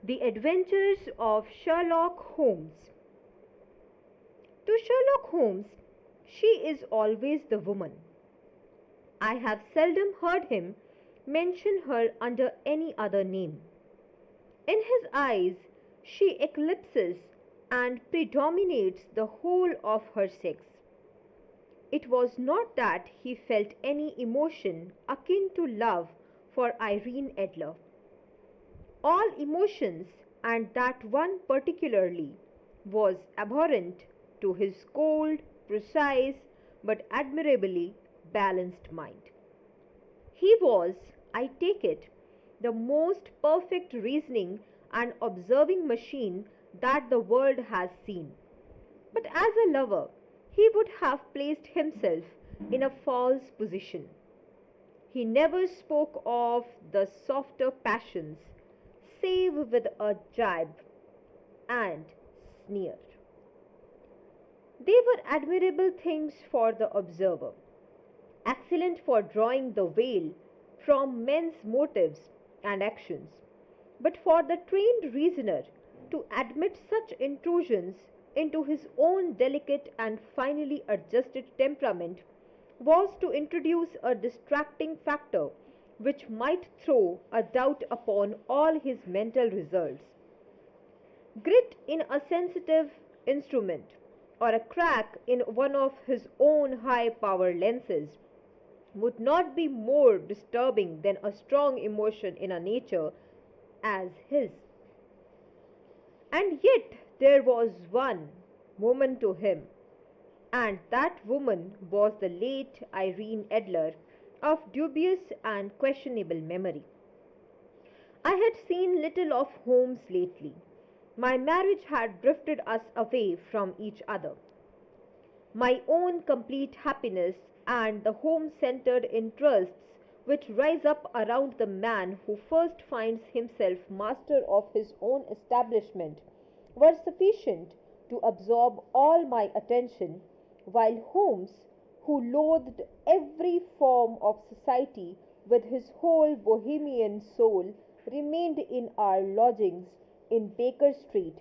The Adventures of Sherlock Holmes. To Sherlock Holmes, she is always the woman. I have seldom heard him mention her under any other name. In his eyes, she eclipses and predominates the whole of her sex. It was not that he felt any emotion akin to love for Irene Adler. All emotions, and that one particularly, was abhorrent to his cold, precise, but admirably balanced mind. He was, I take it, the most perfect reasoning and observing machine that the world has seen. But as a lover, he would have placed himself in a false position. He never spoke of the softer passions, save with a jibe and sneer. They were admirable things for the observer, excellent for drawing the veil from men's motives and actions. But for the trained reasoner to admit such intrusions into his own delicate and finely adjusted temperament was to introduce a distracting factor which might throw a doubt upon all his mental results. Grit in a sensitive instrument, or a crack in one of his own high power lenses, would not be more disturbing than a strong emotion in a nature as his. And yet there was one woman to him, and that woman was the late Irene Adler, of dubious and questionable memory. I had seen little of Holmes lately. My marriage had drifted us away from each other. My own complete happiness and the home-centered interests which rise up around the man who first finds himself master of his own establishment were sufficient to absorb all my attention, while Holmes, who loathed every form of society with his whole Bohemian soul, remained in our lodgings in Baker Street,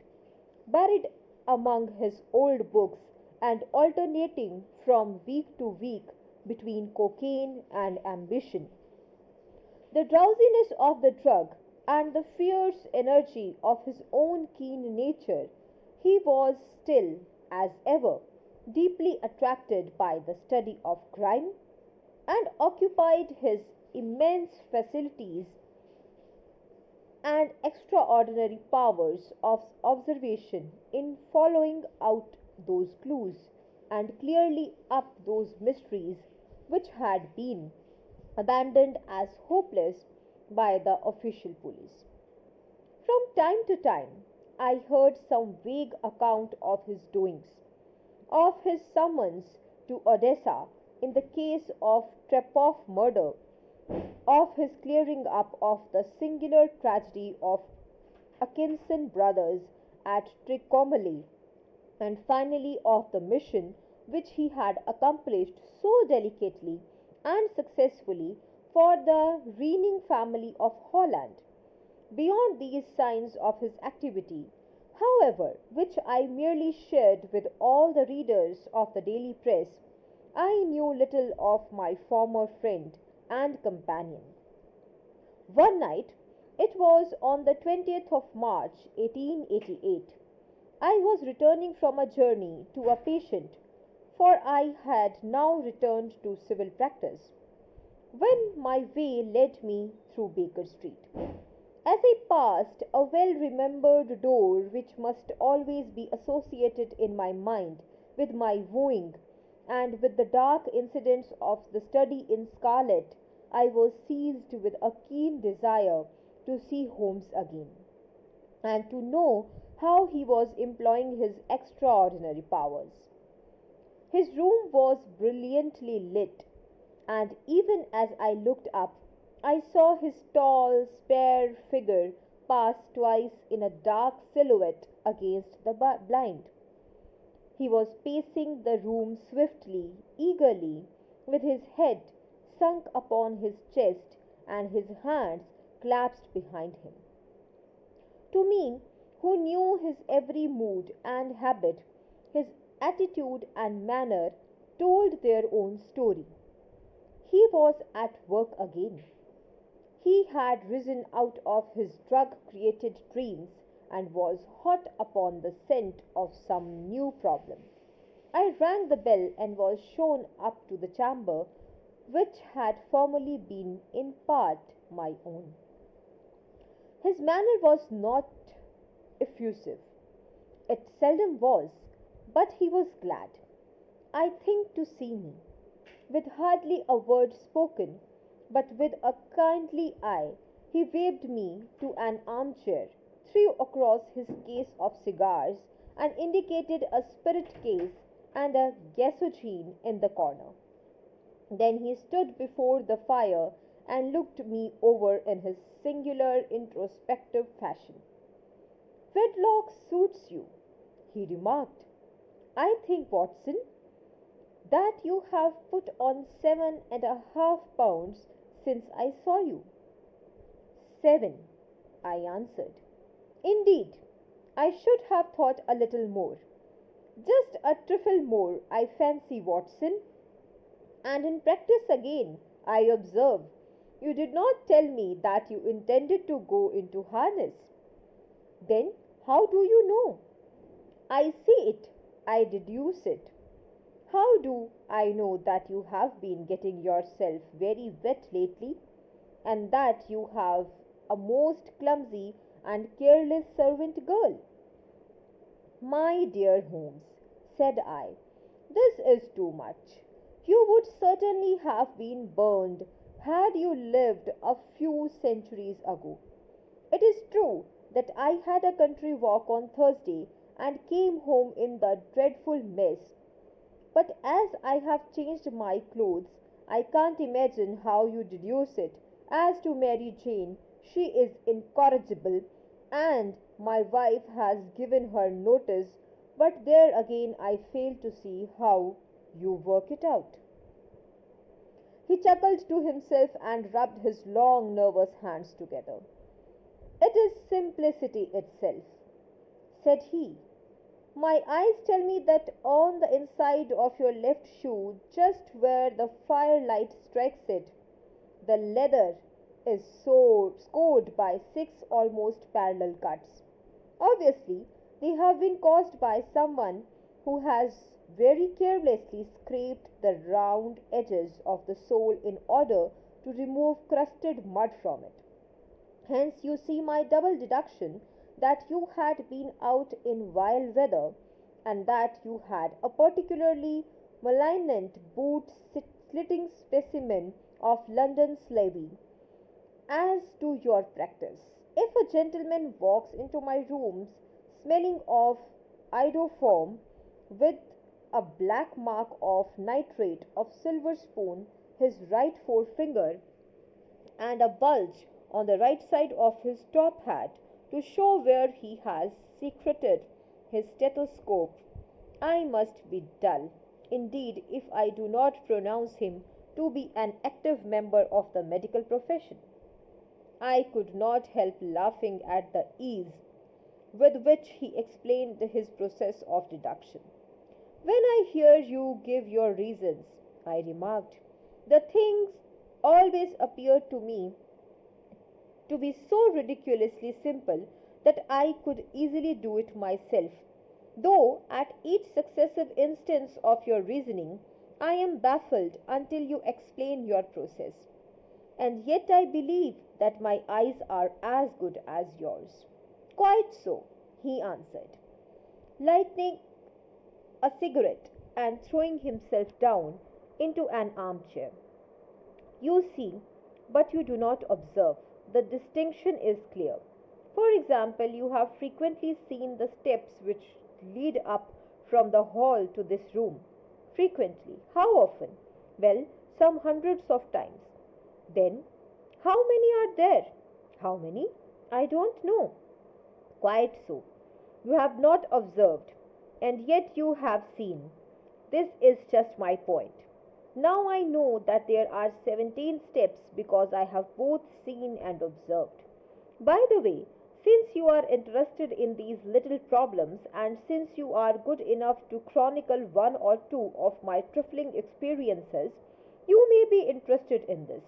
buried among his old books and alternating from week to week between cocaine and ambition. The drowsiness of the drug and the fierce energy of his own keen nature, he was still, as ever, deeply attracted by the study of crime, and occupied his immense facilities and extraordinary powers of observation in following out those clues and clearly up those mysteries which had been abandoned as hopeless by the official police. From time to time, I heard some vague account of his doings, of his summons to Odessa in the case of Trepoff murder, of his clearing up of the singular tragedy of Atkinson brothers at Trincomalee, and finally of the mission which he had accomplished so delicately and successfully for the reigning family of Holland. Beyond these signs of his activity, however, which I merely shared with all the readers of the daily press, I knew little of my former friend and companion. One night, it was on the 20th of March 1888, I was returning from a journey to a patient, for I had now returned to civil practice, when my way led me through Baker Street. As I passed a well remembered door which must always be associated in my mind with my wooing, and with the dark incidents of the study in scarlet, I was seized with a keen desire to see Holmes again, and to know how he was employing his extraordinary powers. His room was brilliantly lit, and even as I looked up, I saw his tall, spare figure pass twice in a dark silhouette against the blind. He was pacing the room swiftly, eagerly, with his head sunk upon his chest and his hands clasped behind him. To me, who knew his every mood and habit, his attitude and manner told their own story. He was at work again. He had risen out of his drug created dreams and was hot upon the scent of some new problem. I rang the bell and was shown up to the chamber which had formerly been in part my own. His manner was not effusive. It seldom was, but he was glad, I think, to see me. With hardly a word spoken, but with a kindly eye, he waved me to an armchair, threw across his case of cigars, and indicated a spirit case and a gasogene in the corner. Then he stood before the fire and looked me over in his singular introspective fashion. Wedlock suits you, he remarked. I think, Watson, that you have put on 7.5 pounds since I saw you. 7, I answered. Indeed, I should have thought a little more. Just a trifle more, I fancy, Watson. And in practice again, I observe. You did not tell me that you intended to go into harness. Then how do you know? I see it, I deduce it. How do I know that you have been getting yourself very wet lately, and that you have a most clumsy and careless servant girl? My dear Holmes, said I, this is too much. You would certainly have been burned had you lived a few centuries ago. It is true that I had a country walk on Thursday and came home in the dreadful mess, but as I have changed my clothes, I can't imagine how you deduce it. As to Mary Jane, she is incorrigible, and my wife has given her notice, but there again I fail to see how you work it out. He chuckled to himself and rubbed his long, nervous hands together. It is simplicity itself, said he. My eyes tell me that on the inside of your left shoe, just where the firelight strikes it, the leather is scored by 6 almost parallel cuts. Obviously, they have been caused by someone who has very carelessly scraped the round edges of the sole in order to remove crusted mud from it. Hence, you see my double deduction that you had been out in vile weather, and that you had a particularly malignant boot slitting specimen of London slavery. As to your practice, if a gentleman walks into my rooms smelling of iodoform, with a black mark of nitrate of silver spoon his right forefinger, and a bulge on the right side of his top hat to show where he has secreted his stethoscope, I must be dull, indeed, if I do not pronounce him to be an active member of the medical profession. I could not help laughing at the ease with which he explained his process of deduction. When I hear you give your reasons, I remarked, the things always appear to me to be so ridiculously simple that I could easily do it myself, though at each successive instance of your reasoning I am baffled until you explain your process. And yet I believe that my eyes are as good as yours. Quite so, he answered, lighting a cigarette and throwing himself down into an armchair. You see, but you do not observe. The distinction is clear. For example, you have frequently seen the steps which lead up from the hall to this room. Frequently. How often? Well, some hundreds of times. Then, how many are there? How many? I don't know. Quite so. You have not observed, and yet you have seen. This is just my point. Now I know that there are 17 steps because I have both seen and observed. By the way, Since you are interested in these little problems, and since you are good enough to chronicle one or two of my trifling experiences, you may be interested in this.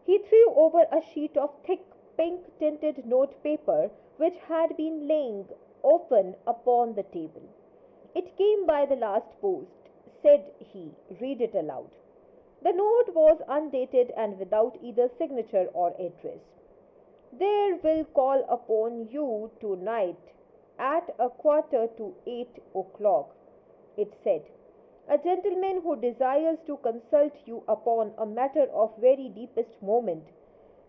He threw over a sheet of thick pink tinted note paper which had been lying open upon the table. "It came by the last post," said he. "Read it aloud." The note was undated and without either signature or address. "There will call upon you tonight at 7:45, it said. "A gentleman who desires to consult you upon a matter of very deepest moment.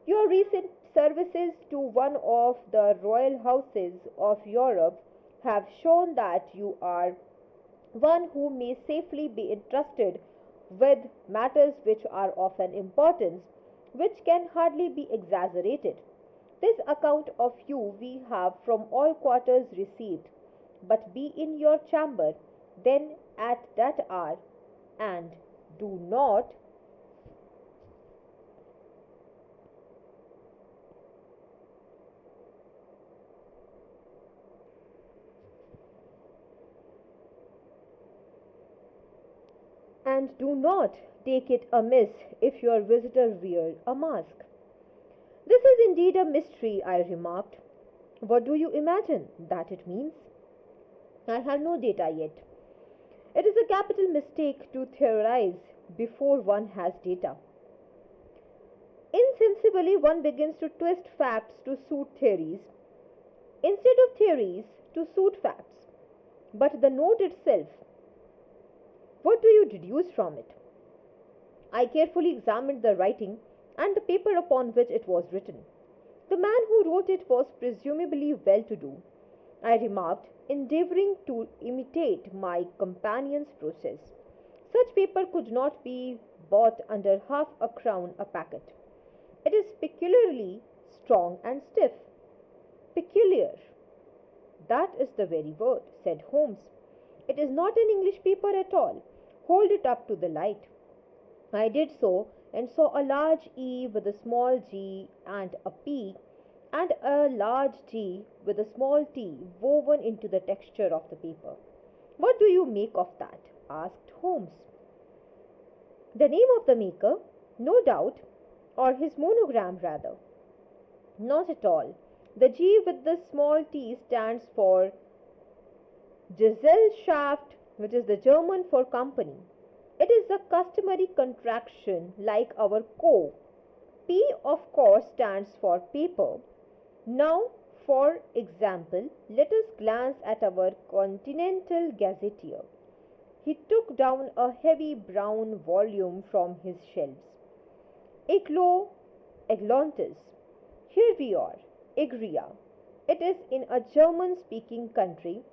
Your recent services to one of the royal houses of Europe have shown that you are one who may safely be entrusted with matters which are of an importance which can hardly be exaggerated. This account of you we have from all quarters received, but be in your chamber then at that hour, and do not and do not take it amiss if your visitor wear a mask." "This is indeed a mystery," I remarked. "What do you imagine that it means?" "I have no data yet. It is a capital mistake to theorize before one has data. Insensibly one begins to twist facts to suit theories, instead of theories to suit facts. But the note itself, what do you deduce from it?" I carefully examined the writing and the paper upon which it was written. "The man who wrote it was presumably well to do," I remarked, endeavoring to imitate my companion's process. "Such paper could not be bought under half a crown a packet. It is peculiarly strong and stiff." "Peculiar. That is the very word," said Holmes. "It is not an English paper at all. Hold it up to the light." I did so, and saw a large E with a small g and a P, and a large G with a small t woven into the texture of the paper. "What do you make of that?" asked Holmes. "The name of the maker, no doubt, or his monogram rather." "Not at all. The G with the small t stands for Gesellschaft, which is the German for company. It is a customary contraction like our Co. P, of course, stands for paper. Now, for example, let us glance at our Continental Gazetteer." He took down a heavy brown volume from his shelves. "Eglo Eglantis. Here we are. Egria. It is in a German-speaking country,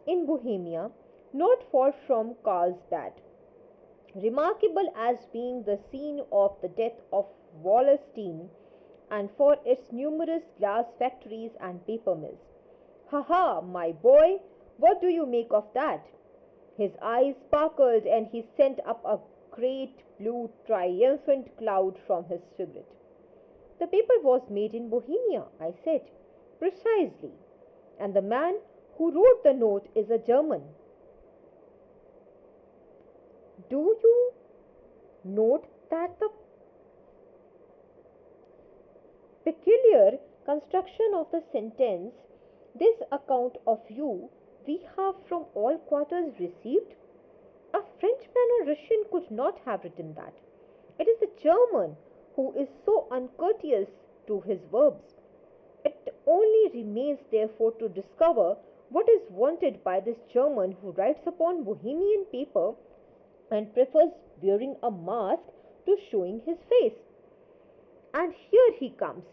in Bohemia, not far from Carlsbad, remarkable as being the scene of the death of Wallerstein, and for its numerous glass factories and paper mills. Ha ha, my boy, what do you make of that?" His eyes sparkled and he sent up a great blue triumphant cloud from his cigarette. "The paper was made in Bohemia," I said. "Precisely. And the man who wrote the note is a German." Do you note that the peculiar construction of the sentence, "This account of you we have from all quarters received"? A Frenchman or Russian could not have written that. It is the German who is so uncourteous to his verbs. It only remains therefore to discover what is wanted by this German who writes upon Bohemian paper and prefers wearing a mask to showing his face. And here he comes,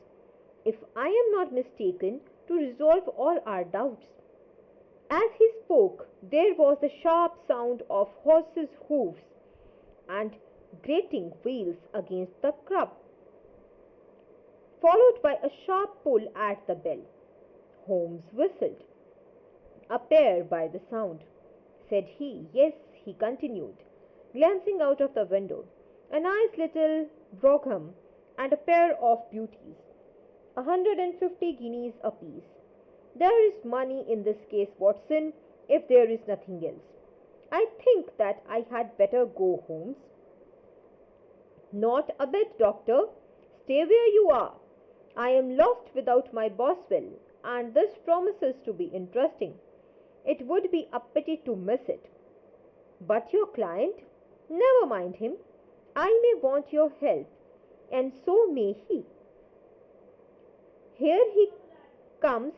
if I am not mistaken, to resolve all our doubts." As he spoke, there was the sharp sound of horses' hoofs and grating wheels against the curb, followed by a sharp pull at the bell. Holmes whistled. "A pair by the sound," said he. "Yes," he continued, glancing out of the window, "a nice little brougham and a pair of beauties. 150 guineas apiece. There is money in this case, Watson, if there is nothing else. I think that I had better go, Holmes. Not a bit, doctor. Stay where you are. I am lost without my Boswell, and this promises to be interesting. It would be a pity to miss it. But your client? Never mind him. I may want your help, and so may he. Here he comes.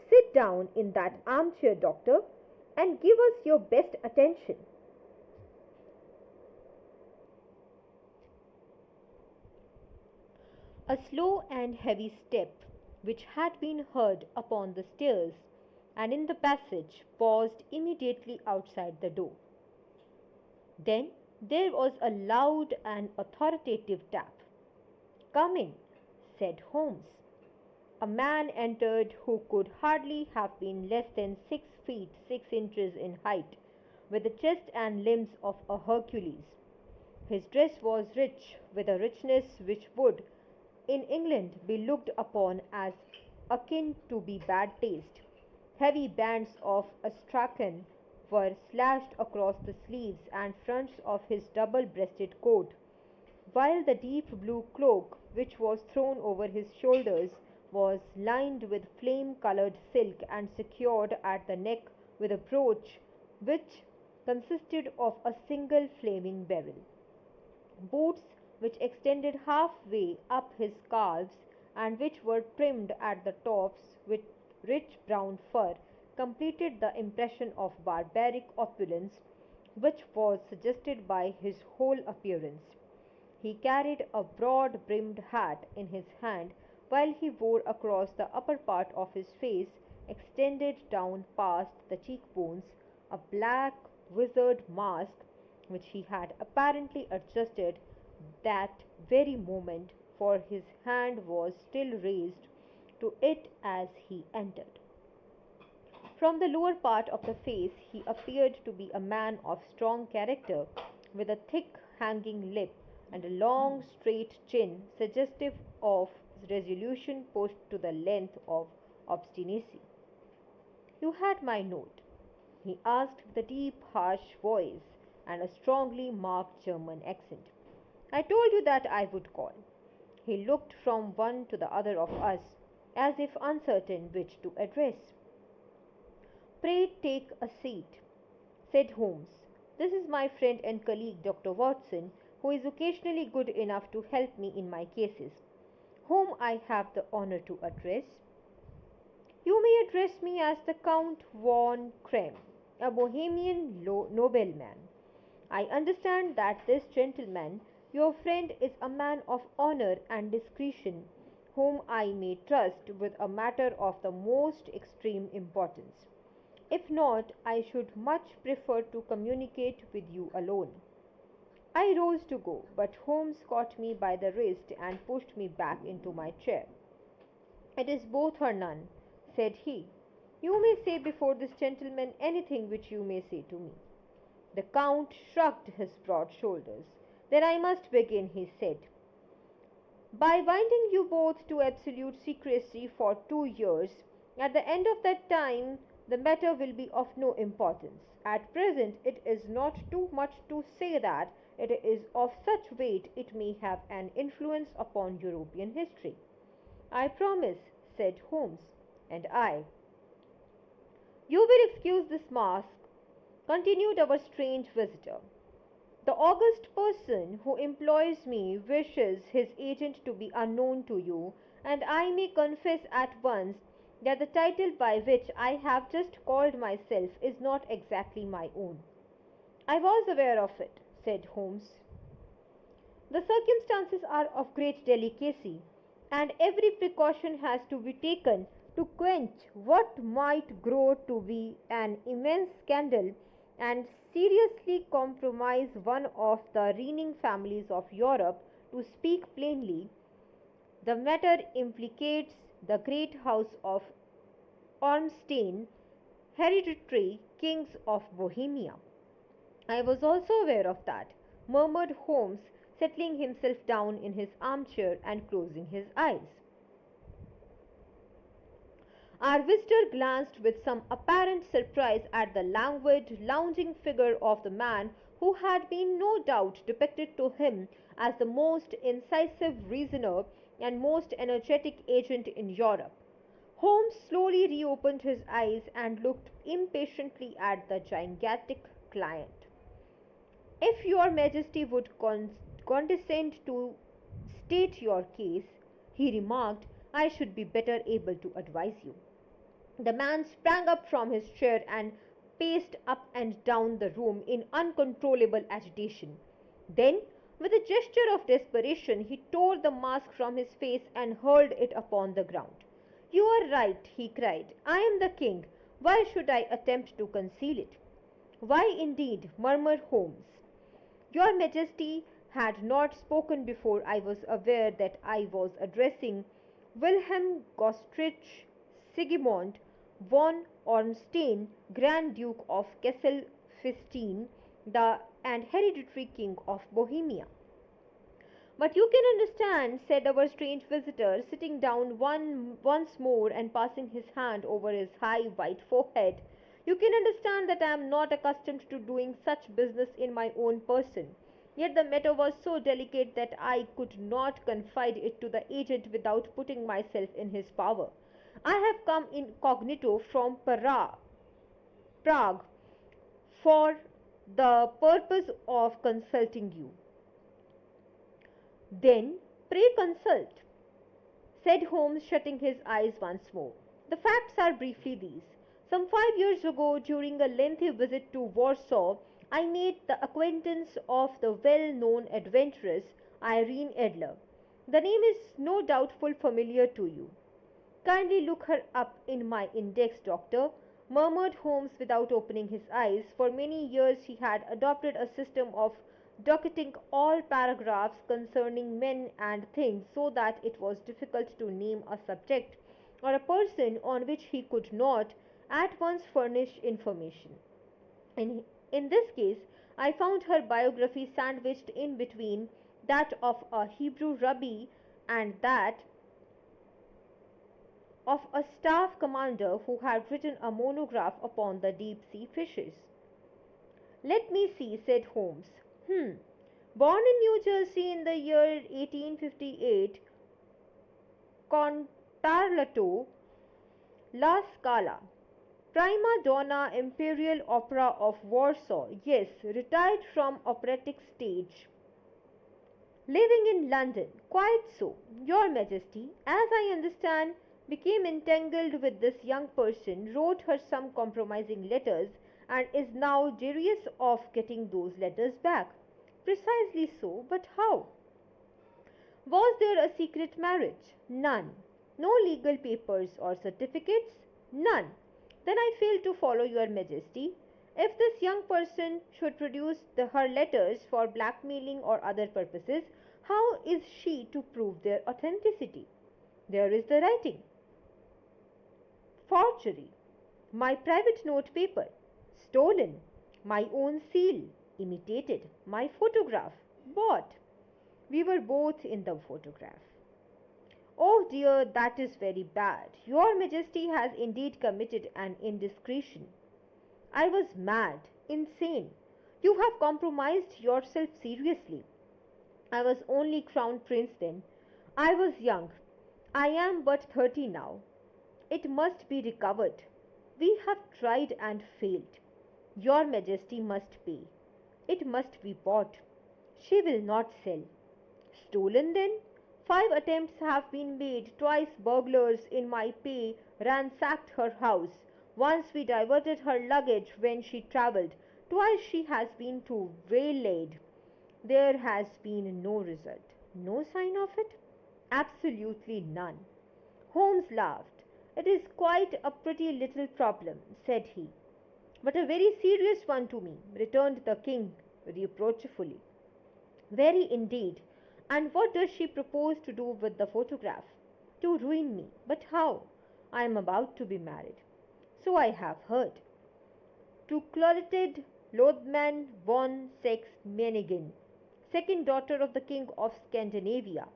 Sit down in that armchair, doctor, and give us your best attention. A slow and heavy step, which had been heard upon the stairs and in the passage, paused immediately outside the door. Then there was a loud and authoritative tap. "Come in," said Holmes. A man entered who could hardly have been less than 6 feet 6 inches in height, with the chest and limbs of a Hercules. His dress was rich, with a richness which would, in England, be looked upon as akin to bad taste. Heavy bands of astrakhan were slashed across the sleeves and fronts of his double-breasted coat, while the deep blue cloak which was thrown over his shoulders was lined with flame-colored silk and secured at the neck with a brooch which consisted of a single flaming beryl. Boots which extended half-way up his calves and which were trimmed at the tops with rich brown fur completed the impression of barbaric opulence which was suggested by his whole appearance. He carried a broad-brimmed hat in his hand, while he wore across the upper part of his face, extended down past the cheekbones, a black wizard mask which he had apparently adjusted that very moment, for his hand was still raised to it as he entered. From the lower part of the face he appeared to be a man of strong character, with a thick hanging lip and a long straight chin suggestive of resolution pushed to the length of obstinacy. "You had my note?" he asked with a deep, harsh voice and a strongly marked German accent. "I told you that I would call." He looked from one to the other of us, as if uncertain which to address. "Pray take a seat," said Holmes. "This is my friend and colleague, Dr. Watson, who is occasionally good enough to help me in my cases. Whom I have the honor to address?" "You may address me as the Count von Krem, a Bohemian nobleman. I understand that this gentleman, your friend, is a man of honor and discretion, whom I may trust with a matter of the most extreme importance. If not, I should much prefer to communicate with you alone." I rose to go, but Holmes caught me by the wrist and pushed me back into my chair. "It is both or none," said he. "You may say before this gentleman anything which you may say to me." The Count shrugged his broad shoulders. "Then I must begin," he said, "by binding you both to absolute secrecy for 2 years. At the end of that time the matter will be of no importance. At present it is not too much to say that it is of such weight it may have an influence upon European history." "I promise," said Holmes. "And I." "You will excuse this mask," continued our strange visitor. "The august person who employs me wishes his agent to be unknown to you, and I may confess at once that the title by which I have just called myself is not exactly my own." "I was aware of it," said Holmes. "The circumstances are of great delicacy, and every precaution has to be taken to quench what might grow to be an immense scandal and seriously compromise one of the reigning families of Europe. To speak plainly, the matter implicates the great house of Ormstein, hereditary kings of Bohemia." "I was also aware of that," murmured Holmes, settling himself down in his armchair and closing his eyes. Our visitor glanced with some apparent surprise at the languid, lounging figure of the man who had been no doubt depicted to him as the most incisive reasoner and most energetic agent in Europe. Holmes slowly reopened his eyes and looked impatiently at the gigantic client. If your Majesty would condescend to state your case, he remarked, I should be better able to advise you. The man sprang up from his chair and paced up and down the room in uncontrollable agitation. Then, with a gesture of desperation, he tore the mask from his face and hurled it upon the ground. You are right, he cried. I am the king. Why should I attempt to conceal it? Why indeed, murmured Holmes. Your Majesty had not spoken before I was aware that I was addressing Wilhelm Gostrich Sigismund von Ornstein, Grand Duke of Cassel-Fistine, the and hereditary King of Bohemia. But you can understand, said our strange visitor, sitting down once more and passing his hand over his high white forehead. You can understand that I am not accustomed to doing such business in my own person. Yet the matter was so delicate that I could not confide it to the agent without putting myself in his power. I have come incognito from Prague for the purpose of consulting you. Then, pray consult, said Holmes, shutting his eyes once more. The facts are briefly these. Some 5 years ago, during a lengthy visit to Warsaw, I made the acquaintance of the well-known adventuress Irene Adler. The name is no doubt familiar to you. Kindly look her up in my index, doctor, murmured Holmes without opening his eyes. For many years he had adopted a system of docketing all paragraphs concerning men and things so that it was difficult to name a subject or a person on which he could not at once furnish information. In this case, I found her biography sandwiched in between that of a Hebrew rabbi and that of a staff commander who had written a monograph upon the deep sea fishes. Let me see, said Holmes. Born in New Jersey in the year 1858, Contarlato, La Scala. Prima donna Imperial Opera of Warsaw. Yes, retired from operatic stage. Living in London. Quite so. Your Majesty, as I understand, became entangled with this young person, wrote her some compromising letters, and is now desirous of getting those letters back. Precisely so, but how? Was there a secret marriage? None. No legal papers or certificates? None. Then I fail to follow your Majesty. If this young person should produce her letters for blackmailing or other purposes, how is she to prove their authenticity? There is the writing. Forgery. My private note paper. Stolen. My own seal. Imitated. My photograph. Bought. We were both in the photograph. Oh dear, that is very bad. Your Majesty has indeed committed an indiscretion. I was mad, insane. You have compromised yourself seriously. I was only crown prince then. I was young. I am but 30 now. It must be recovered. We have tried and failed. Your Majesty must pay. It must be bought. She will not sell. Stolen then? 5 attempts have been made. Twice burglars in my pay ransacked her house. Once we diverted her luggage when she travelled. Twice she has been waylaid. There has been no result. No sign of it? Absolutely none. Holmes laughed. It is quite a pretty little problem, said he. But a very serious one to me, returned the king reproachfully. Very indeed. And what does she propose to do with the photograph? To ruin me. But how? I am about to be married. So I have heard. To Clotilde Lothman von Saxe-Meiningen, second daughter of the King of Scandinavia.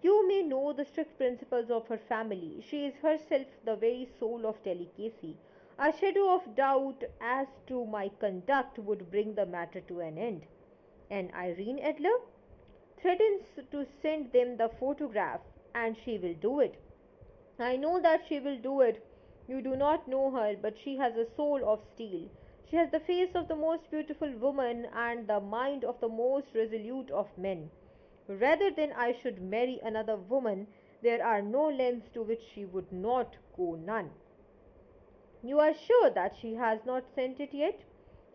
You may know the strict principles of her family. She is herself the very soul of delicacy. A shadow of doubt as to my conduct would bring the matter to an end. And Irene Adler threatens to send them the photograph, and she will do it. I know that she will do it. You do not know her, but she has a soul of steel. She has the face of the most beautiful woman and the mind of the most resolute of men. Rather than I should marry another woman, there are no lengths to which she would not go none. You are sure that she has not sent it yet?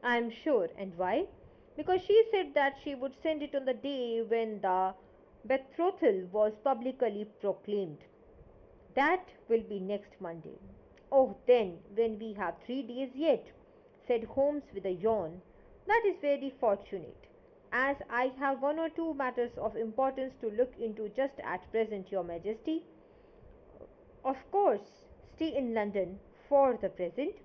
I am sure. And why? Because she said that she would send it on the day when the betrothal was publicly proclaimed. That will be next Monday. Oh, then, when we have 3 days yet, said Holmes with a yawn. That is very fortunate, as I have one or two matters of importance to look into just at present, Your Majesty. Of course, stay in London for the present.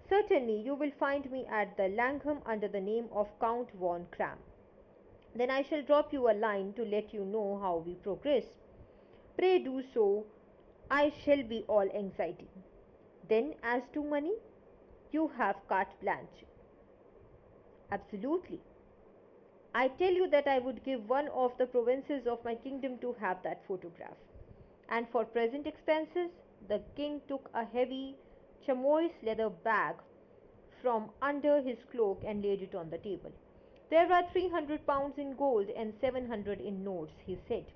Certainly, you will find me at the Langham under the name of Count von Cram. Then I shall drop you a line to let you know how we progress. Pray do so. I shall be all anxiety. Then, as to money, you have carte blanche. Absolutely. I tell you that I would give one of the provinces of my kingdom to have that photograph. And for present expenses, the king took a heavy chamois leather bag from under his cloak and laid it on the table. There are 300 pounds in gold and 700 in notes, he said.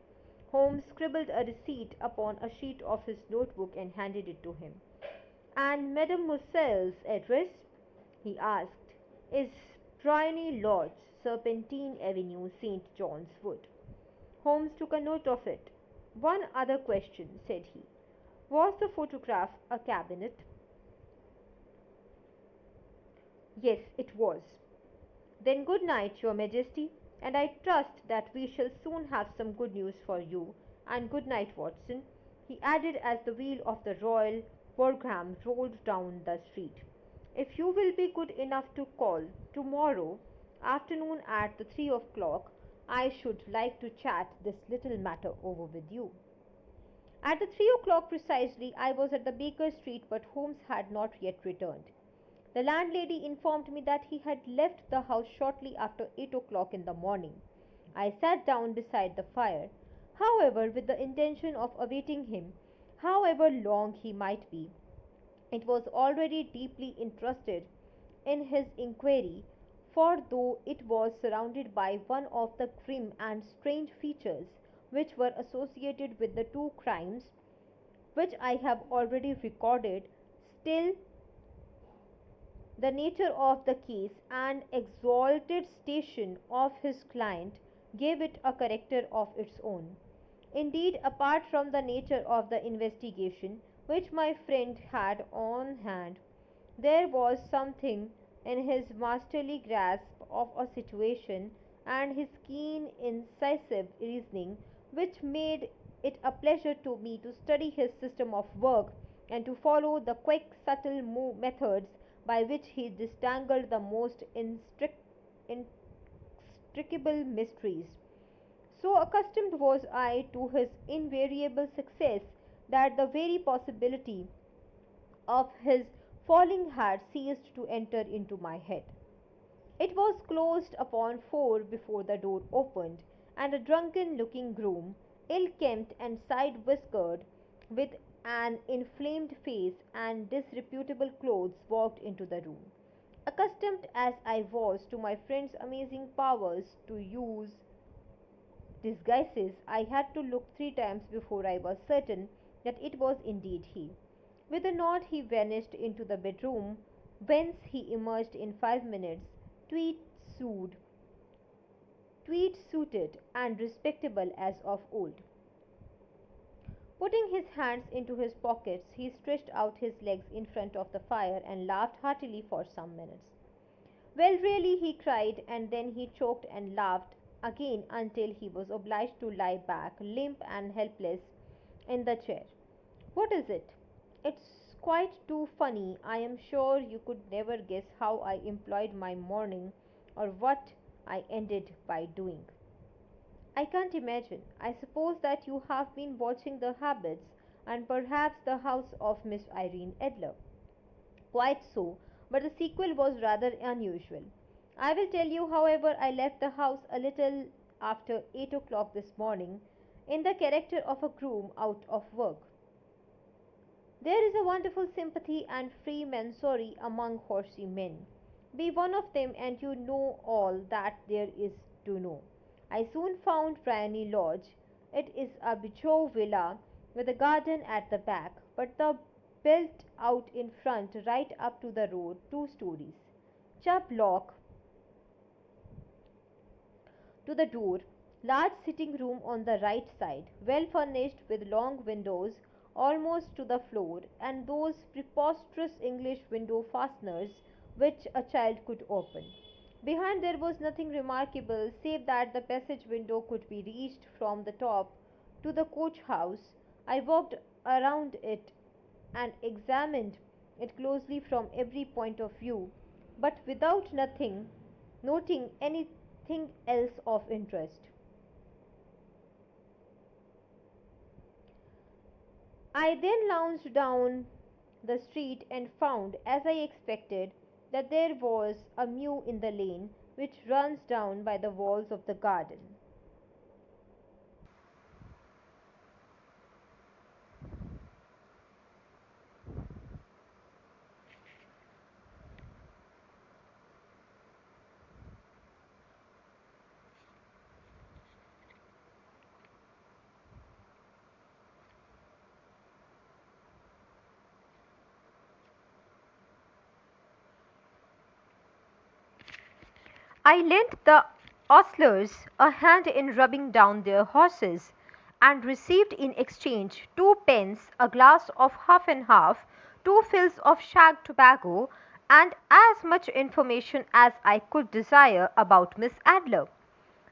Holmes scribbled a receipt upon a sheet of his notebook and handed it to him. "And Mademoiselle's address?" he asked. "Is Briony Lodge, Serpentine Avenue, St. John's Wood." Holmes took a note of it. "One other question," said he. "Was the photograph a cabinet?" "Yes, it was." "Then good night, Your Majesty, and I trust that we shall soon have some good news for you. And good night, Watson," he added as the wheel of the royal brougham rolled down the street. "If you will be good enough to call tomorrow afternoon at the 3 o'clock, I should like to chat this little matter over with you." At the 3 o'clock precisely I was at the Baker Street, but Holmes had not yet returned. The landlady informed me that he had left the house shortly after 8 o'clock in the morning. I sat down beside the fire, however, with the intention of awaiting him, however long he might be. It was already deeply interested in his inquiry, for though it was surrounded by one of the grim and strange features which were associated with the two crimes which I have already recorded, still the nature of the case and exalted station of his client gave it a character of its own. Indeed, apart from the nature of the investigation which my friend had on hand, there was something in his masterly grasp of a situation and his keen, incisive reasoning which made it a pleasure to me to study his system of work and to follow the quick, subtle methods by which he disentangled the most inextricable mysteries. So accustomed was I to his invariable success that the very possibility of his falling had ceased to enter into my head. It was closed upon 4 before the door opened, and a drunken looking groom, ill kempt and side whiskered, with an inflamed face and disreputable clothes, walked into the room. Accustomed as I was to my friend's amazing powers to use disguises, I had to look 3 times before I was certain that it was indeed he. With a nod he vanished into the bedroom, whence he emerged in 5 minutes, tweed suited, tweed suited and respectable as of old. Putting his hands into his pockets, he stretched out his legs in front of the fire and laughed heartily for some minutes. "Well, really," he cried, and then he choked and laughed again until he was obliged to lie back, limp and helpless, in the chair. "What is it?" "It's quite too funny. I am sure you could never guess how I employed my morning or what I ended by doing." I can't imagine. I suppose that you have been watching The Habits and perhaps The House of Miss Irene Adler. Quite so, but the sequel was rather unusual. I will tell you, however, I left the house a little after 8 o'clock this morning in the character of a groom out of work. There is a wonderful sympathy and freemasonry among horsey men. Be one of them, and you know all that there is to know. I soon found Bryony Lodge. It is a bijou villa with a garden at the back, but the built out in front right up to the road, 2 stories. Chubb lock to the door, large sitting room on the right side, well furnished with long windows almost to the floor, and those preposterous English window fasteners which a child could open. Behind there was nothing remarkable save that the passage window could be reached from the top to the coach house. I walked around it and examined it closely from every point of view, but without noting anything else of interest. I then lounged down the street and found, as I expected, that there was a mew in the lane which runs down by the walls of the garden. I lent the ostlers a hand in rubbing down their horses, and received in exchange 2 pence, a glass of half and half, 2 fills of shag tobacco, and as much information as I could desire about Miss Adler.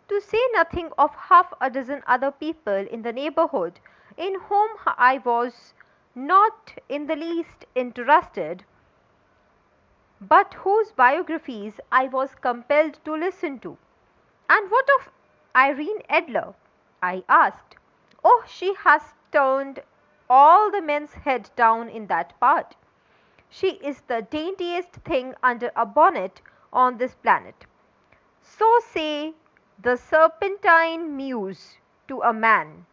To say nothing of half a dozen other people in the neighborhood in whom I was not in the least interested, but whose biographies I was compelled to listen to. And what of Irene Adler? I asked. Oh, she has turned all the men's head down in that part. She is the daintiest thing under a bonnet on this planet. So say the Serpentine Muse to a man.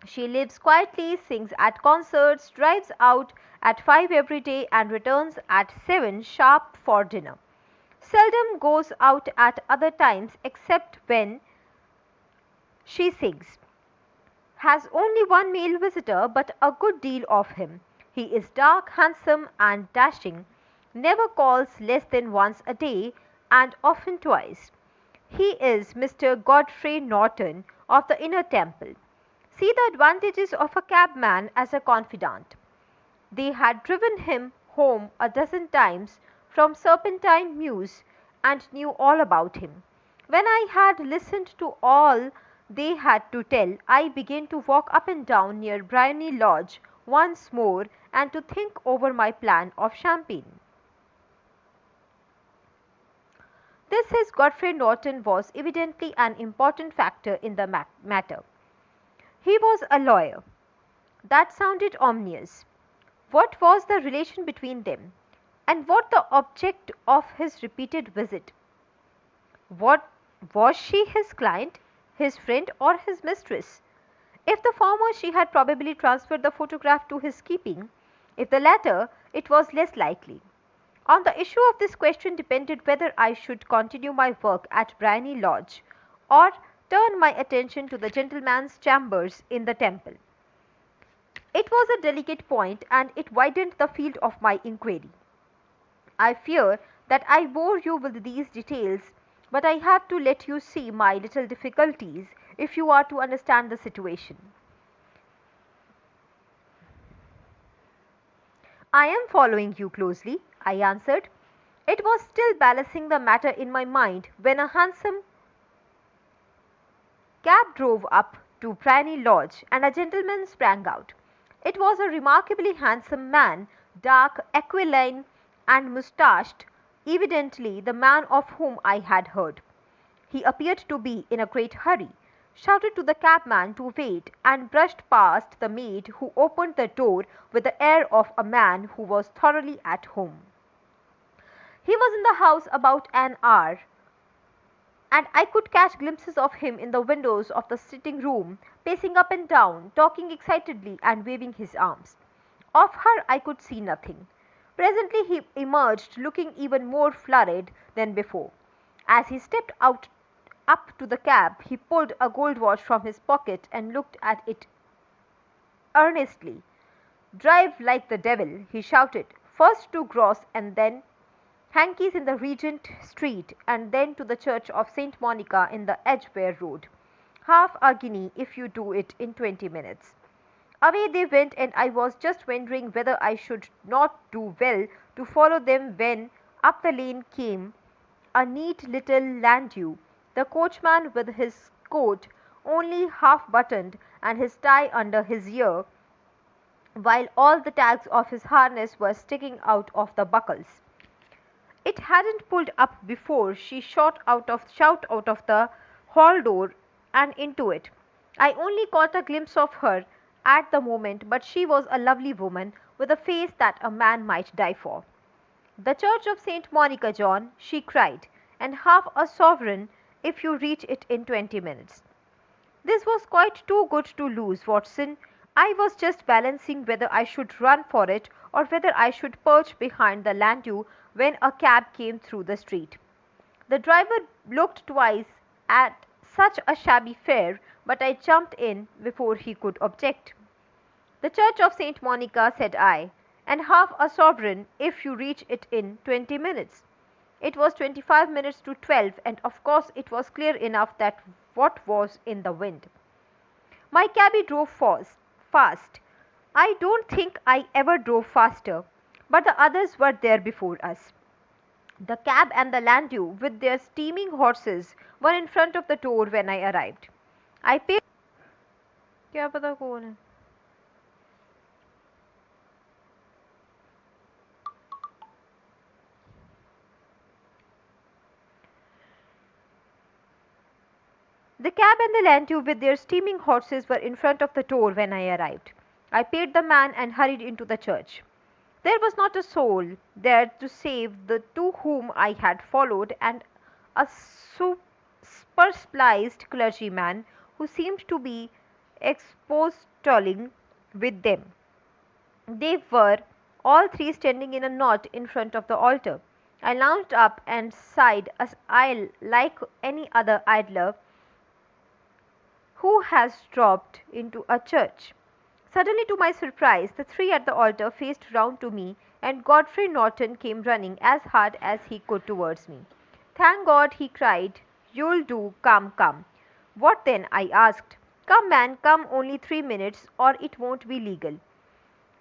She lives quietly, sings at concerts, drives out at 5 every day, and returns at 7 sharp for dinner. Seldom goes out at other times except when she sings. Has only one male visitor, but a good deal of him. He is dark, handsome, and dashing, never calls less than once a day, and often twice. He is Mr. Godfrey Norton of the Inner Temple. See the advantages of a cabman as a confidant. They had driven him home a dozen times from Serpentine Mews, and knew all about him. When I had listened to all they had to tell, I began to walk up and down near Bryony Lodge once more, and to think over my plan of champagne. This his Godfrey Norton was evidently an important factor in the matter. He was a lawyer. That sounded ominous. What was the relation between them? And what the object of his repeated visit? What was she, his client, his friend, or his mistress? If the former, she had probably transferred the photograph to his keeping. If the latter, it was less likely. On the issue of this question depended whether I should continue my work at Bryony Lodge, or turn my attention to the gentleman's chambers in the temple. It was a delicate point, and it widened the field of my inquiry. I fear that I bore you with these details, but I have to let you see my little difficulties if you are to understand the situation. I am following you closely, I answered. It was still balancing the matter in my mind when a hansom cab drove up to Bryony Lodge, and a gentleman sprang out. It was a remarkably handsome man, dark, aquiline, and moustached, evidently the man of whom I had heard. He appeared to be in a great hurry. shouted to the cabman to wait, and brushed past the maid who opened the door with the air of a man who was thoroughly at home. He was in the house about an hour, and I could catch glimpses of him in the windows of the sitting room, pacing up and down, talking excitedly and waving his arms. Of her I could see nothing. Presently he emerged looking even more flurried than before. As he stepped out up to the cab, he pulled a gold watch from his pocket and looked at it earnestly. "Drive like the devil," he shouted. "First to Gross and then Hankey's in the Regent Street, and then to the Church of St. Monica in the Edgware Road. Half a guinea if you do it in 20 minutes." Away they went, and I was just wondering whether I should not do well to follow them when up the lane came a neat little landau, the coachman with his coat only half buttoned and his tie under his ear, while all the tags of his harness were sticking out of the buckles. It hadn't pulled up before she shot out of the hall door and into it. I only caught a glimpse of her at the moment, but she was a lovely woman with a face that a man might die for. "The Church of St. Monica, John," she cried, "and half a sovereign if you reach it in 20 minutes." This was quite too good to lose, Watson. I was just balancing whether I should run for it or whether I should perch behind the landau when a cab came through the street. The driver looked twice at such a shabby fare, but I jumped in before he could object. "The Church of St. Monica," said I, "and half a sovereign if you reach it in 20 minutes." It was 25 minutes to 12, and of course it was clear enough that what was in the wind. My cabby drove fast. I don't think I ever drove faster, but the others were there before us. The cab and the landau, with their steaming horses, were in front of the door when I arrived. I paid. क्या पता कौन है? The cab and the landau with their steaming horses were in front of the door when I arrived. I paid the man and hurried into the church. There was not a soul there to save the two whom I had followed and a super-spliced clergyman who seemed to be expostulating with them. They were all three standing in a knot in front of the altar. I lounged up and sighed as I, like any other idler who has dropped into a church. Suddenly, to my surprise, the three at the altar faced round to me, and Godfrey Norton came running as hard as he could towards me. "Thank God," he cried. "You'll do. Come, come." "What then?" I asked. "Come, man, come, only 3 minutes, or it won't be legal."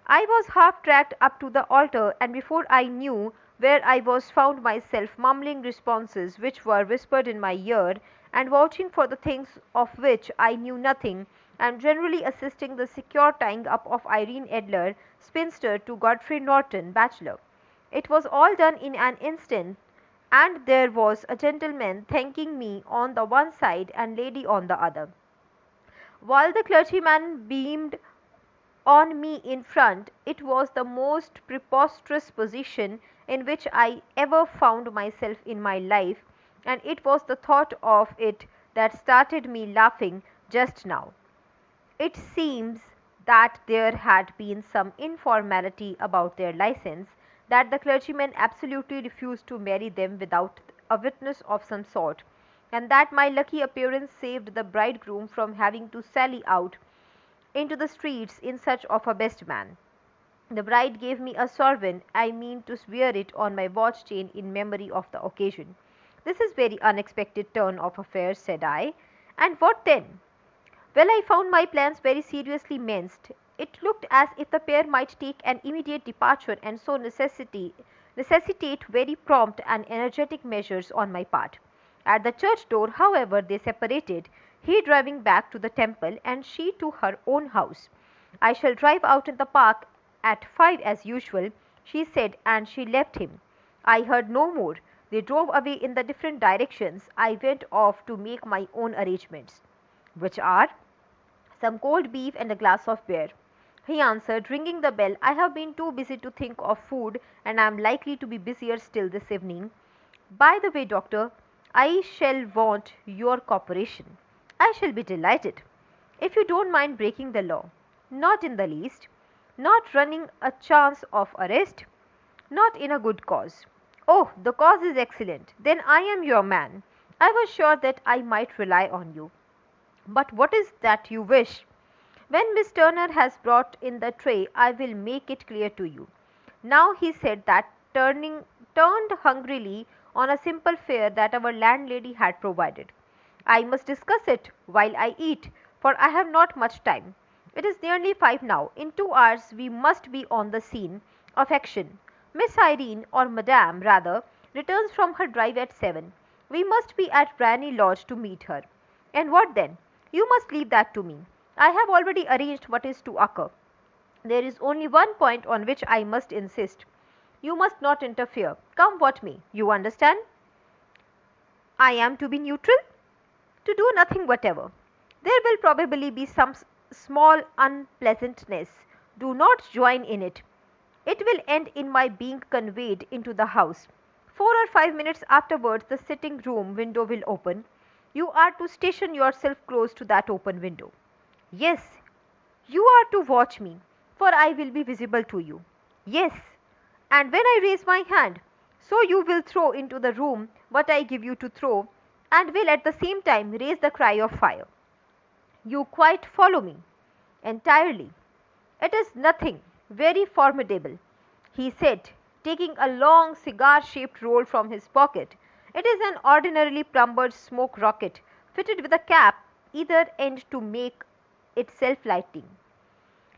I was half dragged up to the altar, and before I knew where I was found myself mumbling responses which were whispered in my ear, and vouching for the things of which I knew nothing, and generally assisting the secure tying up of Irene Adler, spinster, to Godfrey Norton, bachelor. It was all done in an instant, and there was a gentleman thanking me on the one side and lady on the other, while the clergyman beamed on me in front. It was the most preposterous position in which I ever found myself in my life, and it was the thought of it that started me laughing just now. It seems that there had been some informality about their license, that the clergyman absolutely refused to marry them without a witness of some sort, and that my lucky appearance saved the bridegroom from having to sally out into the streets in search of a best man. The bride gave me a sovereign. I mean to wear it on my watch chain in memory of the occasion. "This is very unexpected turn of affairs," said I. "And what then?" "Well, I found my plans very seriously minced. It looked as if the pair might take an immediate departure, and so necessitate very prompt and energetic measures on my part. At the church door, however, they separated, he driving back to the temple, and she to her own house. "I shall drive out in the park at 5 as usual," she said, and she left him. I heard no more. They drove away in the different directions. I went off to make my own arrangements. Which are? Some cold beef and a glass of beer. He answered, ringing the bell. I have been too busy to think of food, and I am likely to be busier still this evening. By the way, doctor, I shall want your cooperation. I shall be delighted. If you don't mind breaking the law. Not in the least. Not running a chance of arrest. Not in a good cause. Oh, the cause is excellent. Then I am your man. I was sure that I might rely on you. But what is that you wish? When Miss Turner has brought in the tray, I will make it clear to you. Now he said that turned hungrily on a simple fare that our landlady had provided. I must discuss it while I eat, for I have not much time. It is nearly 5 now. In 2 hours we must be on the scene of action. Miss Irene, or Madame rather, returns from her drive at 7. We must be at Branney Lodge to meet her. And what then? You must leave that to me. I have already arranged what is to occur. There is only one point on which I must insist. You must not interfere, come what may. You understand? I am to be neutral? To do nothing whatever. There will probably be some small unpleasantness. Do not join in it. It will end in my being conveyed into the house. 4 or 5 minutes afterwards, the sitting room window will open. You are to station yourself close to that open window. Yes, you are to watch me, for I will be visible to you. Yes, and when I raise my hand, so you will throw into the room what I give you to throw, and will at the same time raise the cry of fire. You quite follow me? Entirely. It is nothing very formidable, he said, taking a long cigar-shaped roll from his pocket. It is an ordinarily plumbered smoke rocket, fitted with a cap either end to make it self-lighting.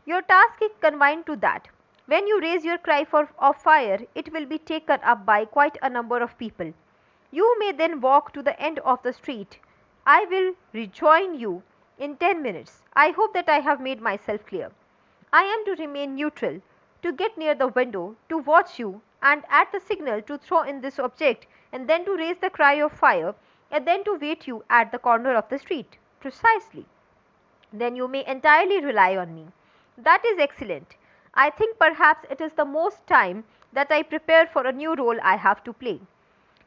Your task is confined to that. When you raise your cry of fire, it will be taken up by quite a number of people. You may then walk to the end of the street. I will rejoin you in 10 minutes. I hope that I have made myself clear. I am to remain neutral, to get near the window, to watch you, and at the signal to throw in this object, and then to raise the cry of fire, and then to wait you at the corner of the street. Precisely. Then you may entirely rely on me. That is excellent. I think perhaps it is the most time that I prepare for a new role I have to play.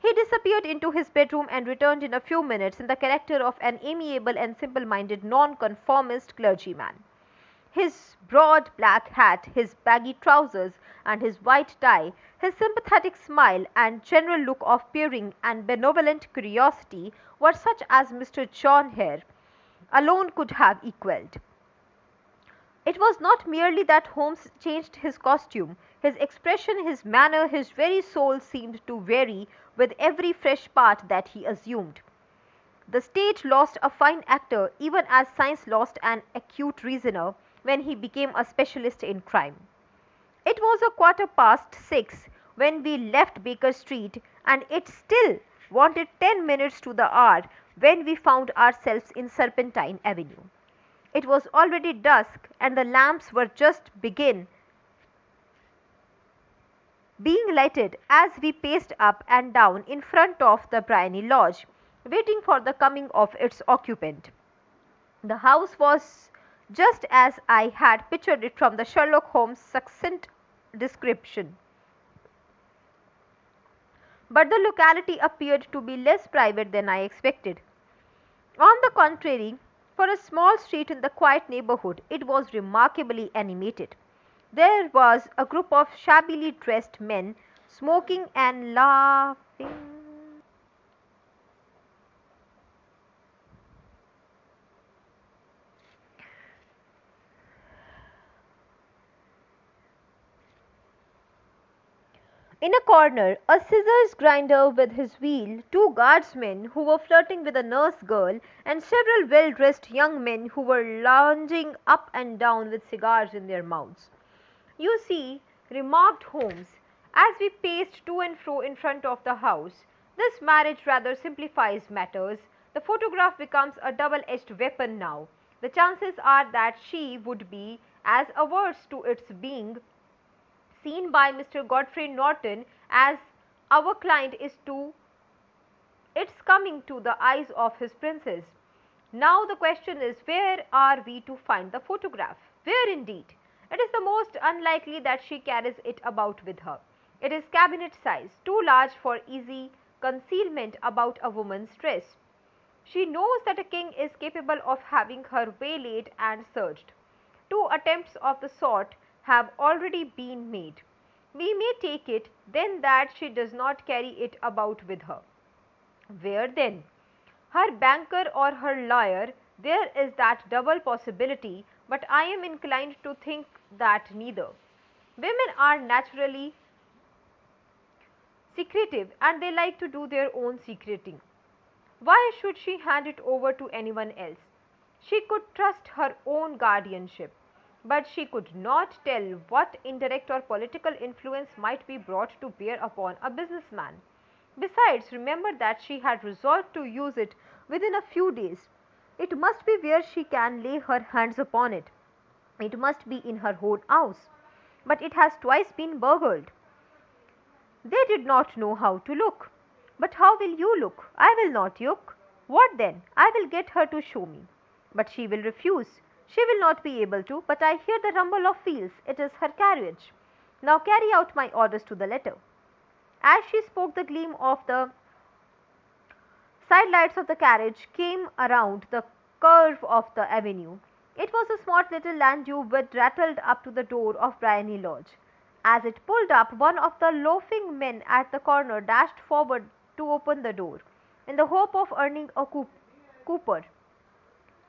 He disappeared into his bedroom and returned in a few minutes in the character of an amiable and simple-minded nonconformist clergyman. His broad black hat, his baggy trousers, and his white tie, his sympathetic smile, and general look of peering and benevolent curiosity were such as Mr. John Hare alone could have equalled. It was not merely that Holmes changed his costume. His expression, his manner, his very soul seemed to vary with every fresh part that he assumed. The stage lost a fine actor even as science lost an acute reasoner when he became a specialist in crime. It was 6:15 when we left Baker Street, and it still wanted 10 minutes to the hour when we found ourselves in Serpentine Avenue. It was already dusk, and the lamps were just being lighted as we paced up and down in front of the Briony Lodge, waiting for the coming of its occupant. The house was just as I had pictured it from the Sherlock Holmes succinct description. But the locality appeared to be less private than I expected. On the contrary, for a small street in the quiet neighborhood, it was remarkably animated. There was a group of shabbily dressed men smoking and laughing. In a corner, a scissors grinder with his wheel, 2 guardsmen who were flirting with a nurse girl, and several well-dressed young men who were lounging up and down with cigars in their mouths. You see, remarked Holmes, as we paced to and fro in front of the house, this marriage rather simplifies matters. The photograph becomes a double-edged weapon now. The chances are that she would be as averse to its being seen by Mr. Godfrey Norton as our client is to its coming to the eyes of his princess. Now the question is, where are we to find the photograph? Where indeed? It is the most unlikely that she carries it about with her. It is cabinet size, too large for easy concealment about a woman's dress. She knows that a king is capable of having her waylaid and searched. Two attempts of the sort have already been made. We may take it then that she does not carry it about with her. Where then? Her banker or her lawyer, there is that double possibility, but I am inclined to think that neither. Women are naturally secretive and they like to do their own secreting. Why should she hand it over to anyone else? She could trust her own guardianship, but she could not tell what indirect or political influence might be brought to bear upon a businessman. Besides, remember that she had resolved to use it within a few days. It must be where she can lay her hands upon it. It must be in her own house. But it has twice been burgled. They did not know how to look. But how will you look? I will not look. What then? I will get her to show me. But she will refuse. She will not be able to, but I hear the rumble of wheels. It is her carriage. Now carry out my orders to the letter. As she spoke, the gleam of the side lights of the carriage came around the curve of the avenue. It was a smart little landau which rattled up to the door of Briony Lodge. As it pulled up, one of the loafing men at the corner dashed forward to open the door, in the hope of earning a cooper.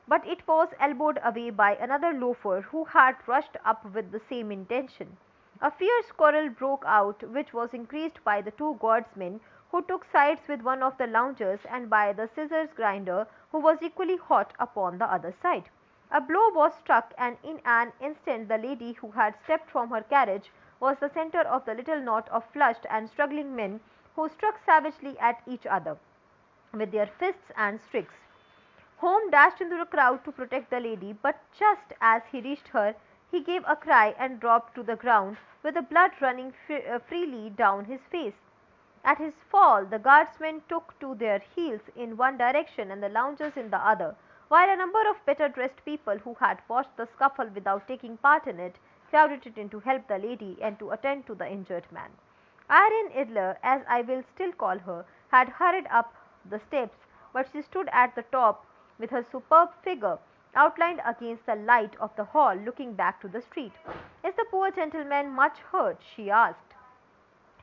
But it was elbowed away by another loafer who had rushed up with the same intention. A fierce quarrel broke out, which was increased by the two guardsmen who took sides with one of the loungers and by the scissors grinder who was equally hot upon the other side. A blow was struck, and in an instant the lady who had stepped from her carriage was the centre of the little knot of flushed and struggling men who struck savagely at each other with their fists and sticks. Holmes dashed into the crowd to protect the lady, but just as he reached her, he gave a cry and dropped to the ground with the blood running freely down his face. At his fall, the guardsmen took to their heels in one direction and the loungers in the other, while a number of better dressed people who had watched the scuffle without taking part in it crowded it in to help the lady and to attend to the injured man. Irene Idler, as I will still call her, had hurried up the steps, but she stood at the top with her superb figure outlined against the light of the hall, looking back to the street. Is the poor gentleman much hurt? She asked.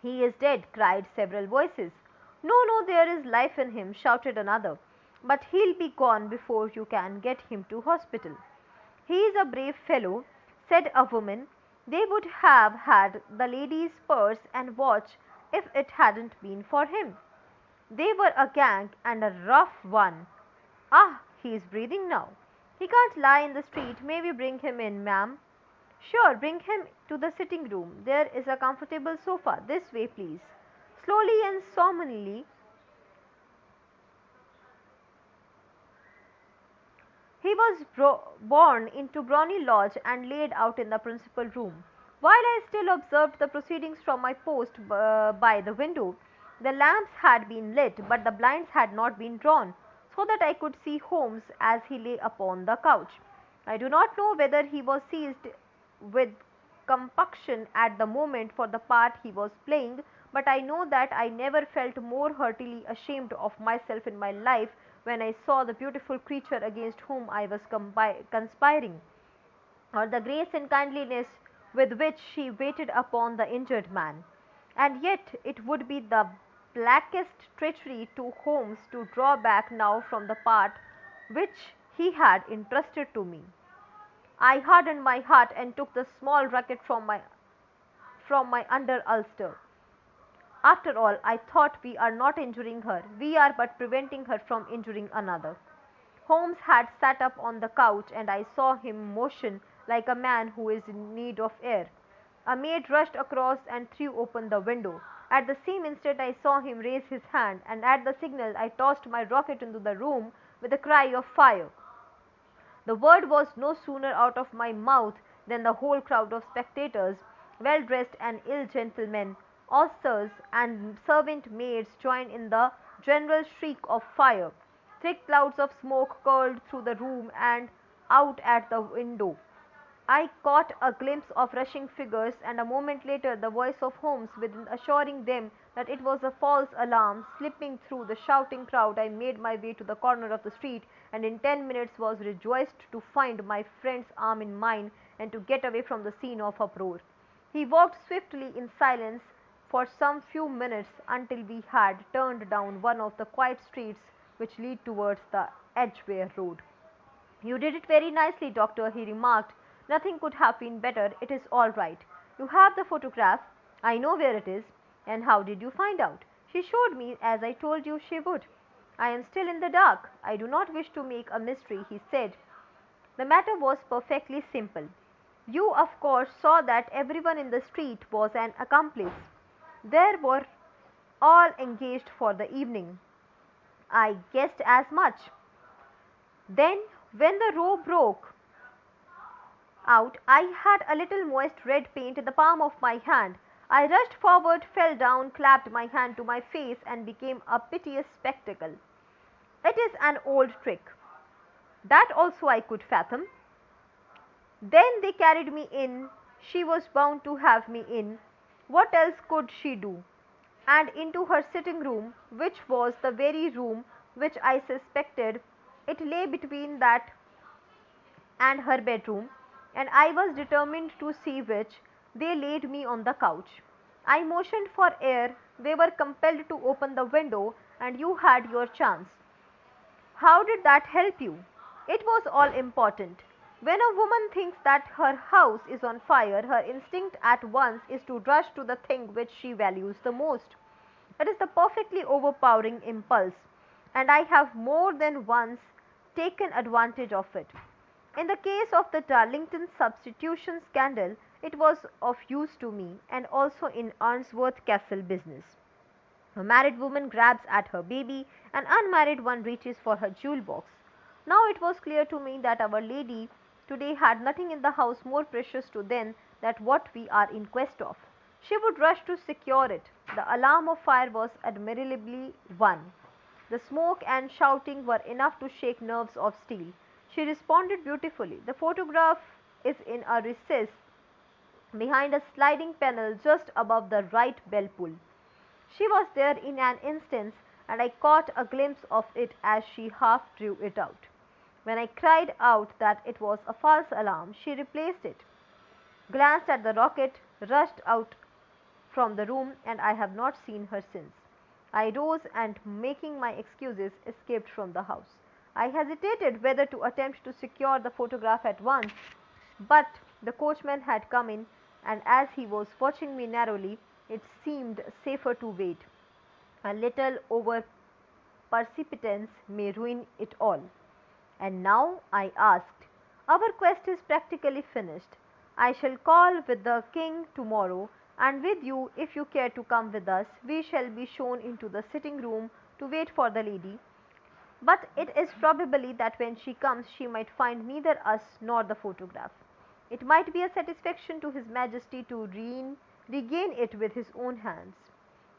He is dead, cried several voices. No, no, there is life in him, shouted another. But he'll be gone before you can get him to hospital. He is a brave fellow, said a woman. They would have had the lady's purse and watch if it hadn't been for him. They were a gang and a rough one. Ah, he is breathing now. He can't lie in the street. May we bring him in, ma'am? Sure, bring him to the sitting room. There is a comfortable sofa. This way, please. Slowly and solemnly, he was borne into Brawny Lodge and laid out in the principal room. While I still observed the proceedings from my post by the window, the lamps had been lit, but the blinds had not been drawn, so that I could see Holmes as he lay upon the couch. I do not know whether he was seized with compunction at the moment for the part he was playing, but I know that I never felt more heartily ashamed of myself in my life when I saw the beautiful creature against whom I was conspiring, or the grace and kindliness with which she waited upon the injured man. And yet it would be the blackest treachery to Holmes to draw back now from the part which he had entrusted to me. I hardened my heart and took the small racket from my under ulster. After all, I thought, we are not injuring her, we are but preventing her from injuring another. Holmes had sat up on the couch, and I saw him motion like a man who is in need of air. A maid rushed across and threw open the window. At the same instant I saw him raise his hand, and at the signal I tossed my rocket into the room with a cry of fire. The word was no sooner out of my mouth than the whole crowd of spectators, well dressed and ill gentlemen, osters, and servant maids joined in the general shriek of fire. Thick clouds of smoke curled through the room and out at the window. I caught a glimpse of rushing figures, and a moment later the voice of Holmes within assuring them that it was a false alarm. Slipping through the shouting crowd, I made my way to the corner of the street, and in 10 minutes was rejoiced to find my friend's arm in mine and to get away from the scene of uproar. He walked swiftly in silence for some few minutes until we had turned down one of the quiet streets which lead towards the Edgware Road. "You did it very nicely, doctor," he remarked. "Nothing could have been better. It is all right. You have the photograph. I know where it is." "And how did you find out?" "She showed me, as I told you she would." "I am still in the dark. I do not wish to make a mystery," he said. "The matter was perfectly simple. You, of course, saw that everyone in the street was an accomplice. They were all engaged for the evening." "I guessed as much." "Then, when the row broke out, I had a little moist red paint in the palm of my hand. I rushed forward, fell down, clapped my hand to my face, and became a piteous spectacle. It is an old trick. That also I could fathom. Then they carried me in. She was bound to have me in. What else could she do? And into her sitting room, which was the very room which I suspected. It lay between that and her bedroom, and I was determined to see which. They laid me on the couch. I motioned for air. They were compelled to open the window, and you had your chance. How did that help you?" "It was all important. When a woman thinks that her house is on fire, her instinct at once is to rush to the thing which she values the most. It is the perfectly overpowering impulse, and I have more than once taken advantage of it. In the case of the Darlington substitution scandal, it was of use to me, and also in Arnsworth Castle business. A married woman grabs at her baby, an unmarried one reaches for her jewel box. Now it was clear to me that Our Lady today had nothing in the house more precious to them than what we are in quest of. She would rush to secure it. The alarm of fire was admirably won. The smoke and shouting were enough to shake nerves of steel. She responded beautifully. The photograph is in a recess behind a sliding panel just above the right bell pull. She was there in an instant, and I caught a glimpse of it as she half drew it out. When I cried out that it was a false alarm, she replaced it, glanced at the rocket, rushed out from the room, and I have not seen her since. I rose and, making my excuses, escaped from the house. I hesitated whether to attempt to secure the photograph at once, but the coachman had come in, and as he was watching me narrowly, it seemed safer to wait. A little over precipitance may ruin it all. "And now?" I asked. "Our quest is practically finished. I shall call with the king tomorrow, and with you, if you care to come with us. We shall be shown into the sitting room to wait for the lady, but it is probably that when she comes she might find neither us nor the photograph. It might be a satisfaction to His Majesty to regain it with his own hands."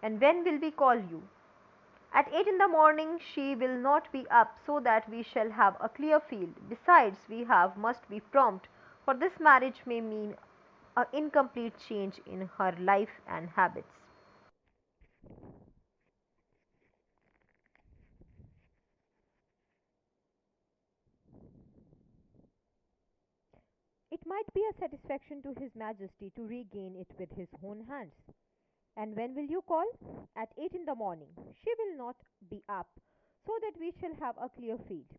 "And when will we call you?" "At 8 in the morning. She will not be up, so that we shall have a clear field. Besides, we have must be prompt, for this marriage may mean an incomplete change in her life and habits." "It might be a satisfaction to His Majesty to regain it with his own hands." "And when will you call?" "At 8 in the morning. She will not be up, so that we shall have a clear field.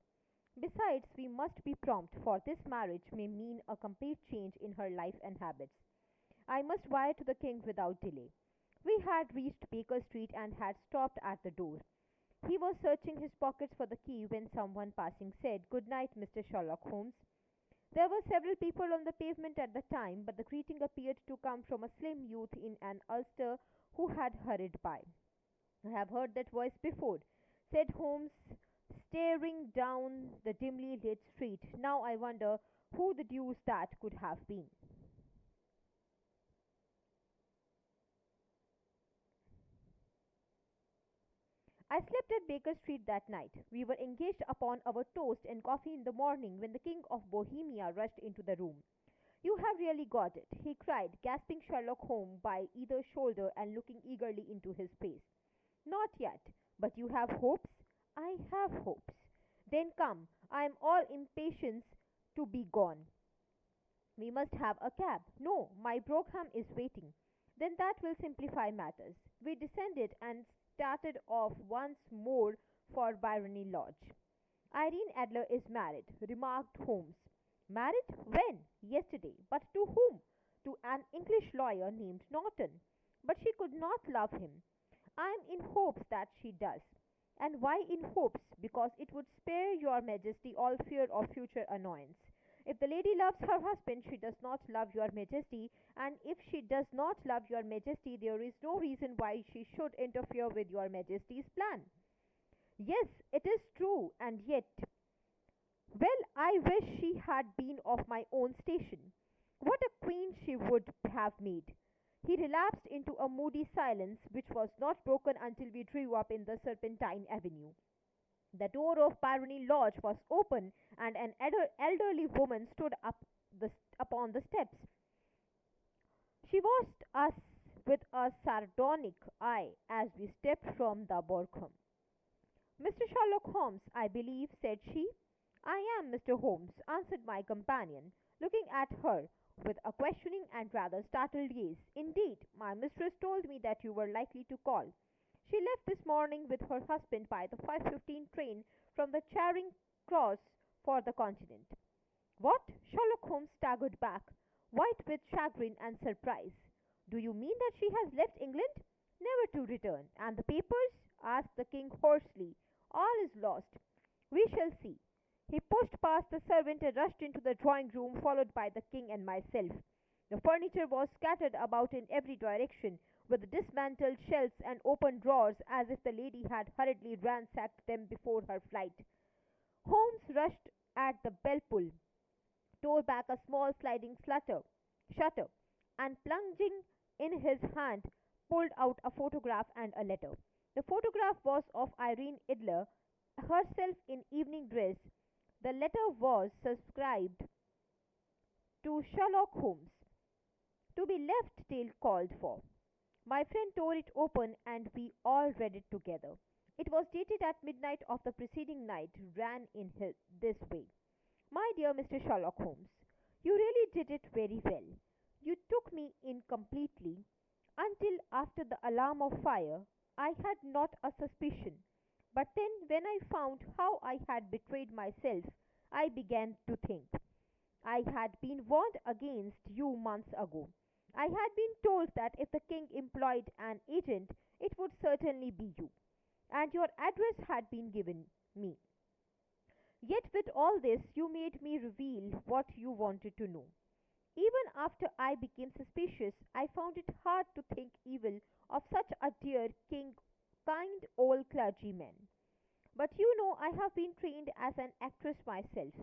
Besides, we must be prompt, for this marriage may mean a complete change in her life and habits. I must wire to the king without delay." We had reached Baker Street and had stopped at the door. He was searching his pockets for the key when someone passing said, "Good night, Mr. Sherlock Holmes." There were several people on the pavement at the time, but the greeting appeared to come from a slim youth in an ulster who had hurried by. "I have heard that voice before," said Holmes, staring down the dimly lit street. "Now I wonder who the deuce that could have been." I slept at Baker Street that night. We were engaged upon our toast and coffee in the morning when the King of Bohemia rushed into the room. You have really got it, he cried, grasping Sherlock Holmes by either shoulder and looking eagerly into his face. Not yet. But you have hopes? I have hopes. Then come. I am all impatience to be gone. We must have a cab. No, my brougham is waiting. Then that will simplify matters. We descended and started off once more for Barony Lodge. Irene Adler is married, remarked Holmes. Married? When? Yesterday. But to whom? To an English lawyer named Norton. But she could not love him. I am in hopes that she does. And why in hopes? Because it would spare your Majesty all fear of future annoyance. If the lady loves her husband, she does not love your Majesty, and if she does not love your Majesty, there is no reason why she should interfere with your Majesty's plan. Yes, it is true, and yet, well, I wish she had been of my own station. What a queen she would have made! He relapsed into a moody silence, which was not broken until we drew up in the Serpentine Avenue. The door of Barony Lodge was open, and an elderly woman stood upon the steps. She watched us with a sardonic eye as we stepped from the brougham. Mr. Sherlock Holmes, I believe, said she. I am Mr. Holmes, answered my companion, looking at her with a questioning and rather startled gaze. Indeed, my mistress told me that you were likely to call. She left this morning with her husband by the 5:15 train from the Charing Cross for the Continent. What? Sherlock Holmes staggered back, white with chagrin and surprise. Do you mean that she has left England? Never to return. And the papers? Asked the king hoarsely. All is lost. We shall see. He pushed past the servant and rushed into the drawing room, followed by the king and myself. The furniture was scattered about in every direction, with dismantled shelves and open drawers, as if the lady had hurriedly ransacked them before her flight. Holmes rushed at the bell pull, tore back a small sliding shutter, and plunging in his hand, pulled out a photograph and a letter. The photograph was of Irene Idler, herself in evening dress. The letter was subscribed to Sherlock Holmes, to be left till called for. My friend tore it open, and we all read it together. It was dated at midnight of the preceding night, ran in this way. My dear Mr. Sherlock Holmes, you really did it very well. You took me in completely. Until after the alarm of fire, I had not a suspicion. But then, when I found how I had betrayed myself, I began to think. I had been warned against you months ago. I had been told that if the king employed an agent, it would certainly be you. And your address had been given me. Yet with all this, you made me reveal what you wanted to know. Even after I became suspicious, I found it hard to think evil of such a dear, kind old clergyman. But you know, I have been trained as an actress myself.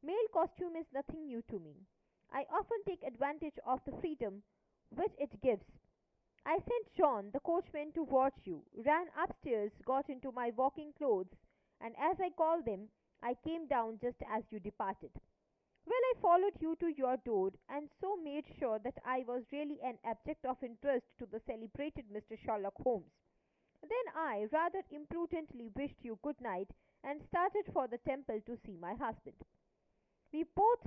Male costume is nothing new to me. I often take advantage of the freedom which it gives. I sent John, the coachman, to watch you, ran upstairs, got into my walking clothes, and as I called them, I came down just as you departed. Well, I followed you to your door, and so made sure that I was really an object of interest to the celebrated Mr. Sherlock Holmes. Then I, rather imprudently, wished you good night and started for the temple to see my husband. We both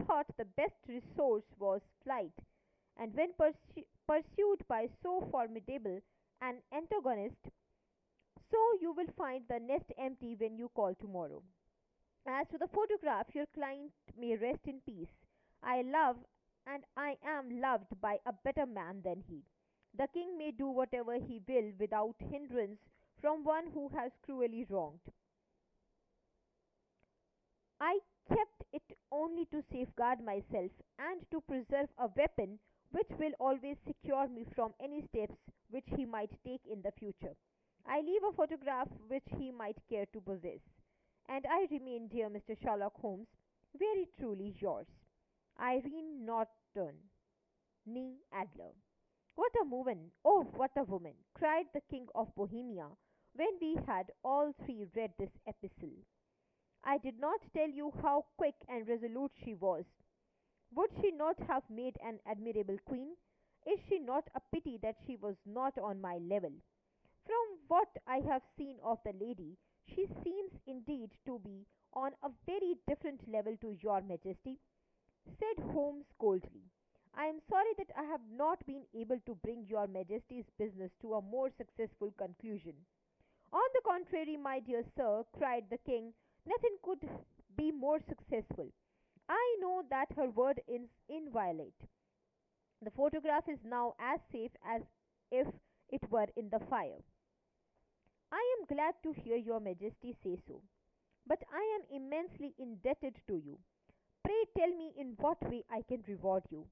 thought the best resource was flight, and when pursued by so formidable an antagonist, so you will find the nest empty when you call tomorrow. As to the photograph, your client may rest in peace. I love and I am loved by a better man than he. The king may do whatever he will without hindrance from one who has cruelly wronged. I kept it only to safeguard myself and to preserve a weapon which will always secure me from any steps which he might take in the future. I leave a photograph which he might care to possess. And I remain, dear Mr. Sherlock Holmes, very truly yours, Irene Norton, nee Adler. What a woman! Oh, what a woman! Cried the King of Bohemia, when we had all three read this epistle. I did not tell you how quick and resolute she was. Would she not have made an admirable queen? Is she not a pity that she was not on my level? From what I have seen of the lady, she seems indeed to be on a very different level to your majesty, said Holmes coldly. I am sorry that I have not been able to bring your majesty's business to a more successful conclusion. On the contrary, my dear sir, cried the king, nothing could be more successful. I know that her word is inviolate. The photograph is now as safe as if it were in the fire. I am glad to hear your majesty say so, but I am immensely indebted to you. Pray tell me in what way I can reward you.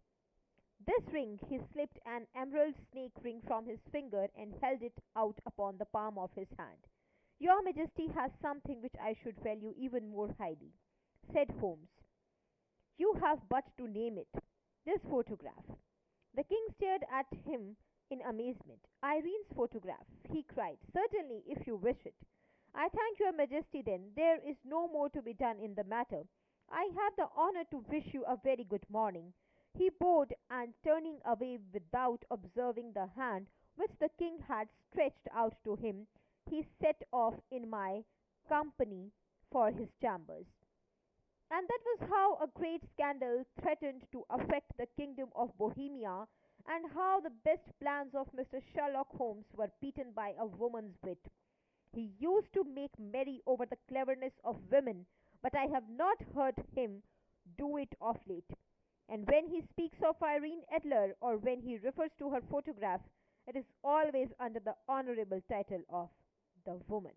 This ring, he slipped an emerald snake ring from his finger and held it out upon the palm of his hand. Your majesty has something which I should value even more highly, said Holmes. You have but to name it. This photograph. The king stared at him in amazement. Irene's photograph, he cried. Certainly, if you wish it. I thank your majesty then. There is no more to be done in the matter. I have the honor to wish you a very good morning. He bowed and turning away without observing the hand which the king had stretched out to him, he set off in my company for his chambers. And that was how a great scandal threatened to affect the kingdom of Bohemia, and how the best plans of Mr. Sherlock Holmes were beaten by a woman's wit. He used to make merry over the cleverness of women, but I have not heard him do it of late. And when he speaks of Irene Adler, or when he refers to her photograph, it is always under the honorable title of the woman.